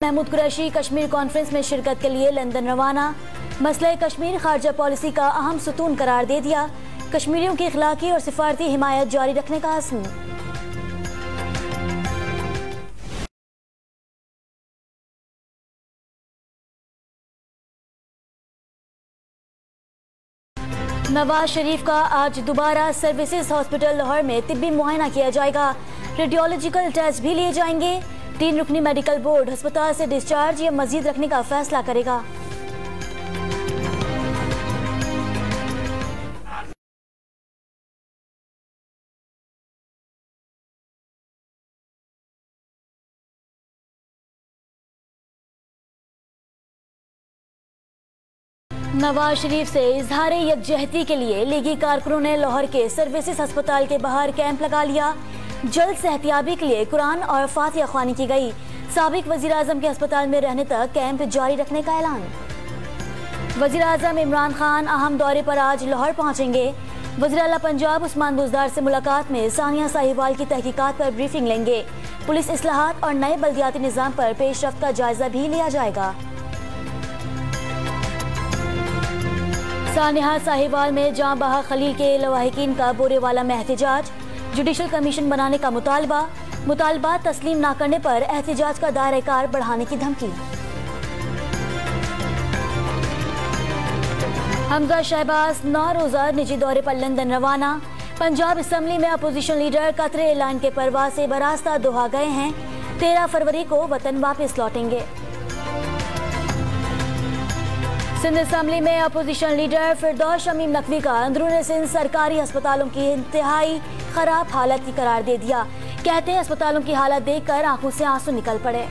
Mahmood Qureshi Kashmir conference में शिरकत के लिए लंदन रवाना। मसला कश्मीर खारजा पॉलिसी का अहम सुतून करार दे दिया। कश्मीरियों की इखलाकी और सिफारती हिमायत जारी रखने का अज़्म। नवाज शरीफ का आज दोबारा सर्विसेज हॉस्पिटल लाहौर में तिब्बी मुआयना किया जाएगा। रेडियोलॉजिकल टेस्ट भी लिए जाएंगे। 3 रुकनी मेडिकल बोर्ड अस्पताल से डिस्चार्ज या मजीद रखने का फैसला करेगा। नवाज शरीफ से इजहार यकजहती के लिए लीगी कारकुनों ने लाहौर के सर्विसेज अस्पताल के बाहर कैंप लगा लिया। जल्द सेहतियाबी के लिए कुरान और फातिहा ख्वानी की गई। साबिक वजीर आजम के अस्पताल में रहने तक कैंप जारी रखने का ऐलान। वजीर आजम इमरान खान अहम दौरे पर आज लाहौर पहुंचेंगे। वज़ीर आला पंजाब उस्मान बुज़दार से मुलाकात में सानिया साहिवाल की तहकीकात पर ब्रीफिंग लेंगे। पुलिस इस्लाहात और नए बल्दियाती निज़ाम पर पेशरफ्त का जायजा भी लिया जाएगा। सानिया साहिवाल में जां बहा खलील के लवाहिकीन का बोरेवाला में एहतजाज। जुडिशल कमीशन बनाने का मुतालबा तस्लीम न करने पर एहतजाज का दायरा कार बढ़ाने की धमकी। हमजा शहबाज 9 रोज़ा निजी दौरे पर लंदन रवाना। पंजाब असम्बली में अपोजिशन लीडर कतरे एलान के परवाज से बरास्ता दोहा गए हैं। 13 फरवरी को वतन वापस लौटेंगे। सिंध असम्बली में अपोजिशन लीडर फिरदौस शमीम नकवी का अंदरून सिंध सरकारी अस्पतालों की इंतहाई खराब हालत की करार दे दिया। कहते हैं अस्पतालों की हालत देखकर आंखों से आंसू निकल पड़े।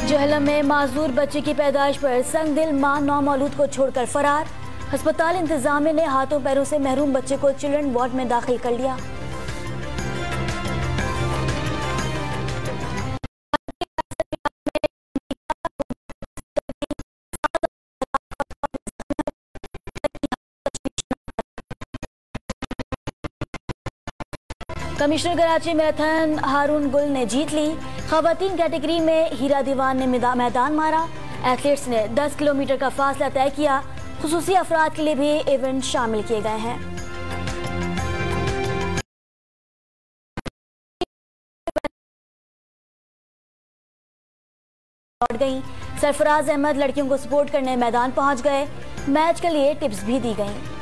जहलम में माजूर बच्चे की पैदाइश पर संगदिल मां नौमौलूद को छोड़कर फरार। अस्पताल इंतजामिया ने हाथों पैरों से महरूम बच्चे को चिल्ड्रन वार्ड में दाखिल कर लिया। कमिश्नर कराची मैराथन हारून गुल ने जीत ली। खवातीन कैटेगरी में हीरा दीवान ने मैदान मारा। एथलीट्स ने 10 किलोमीटर का फासला तय किया। खुसूसी अफराद के लिए भी इवेंट शामिल किए गए हैं। लौट गई। सरफराज अहमद लड़कियों को सपोर्ट करने मैदान पहुंच गए। मैच के लिए टिप्स भी दी गईं।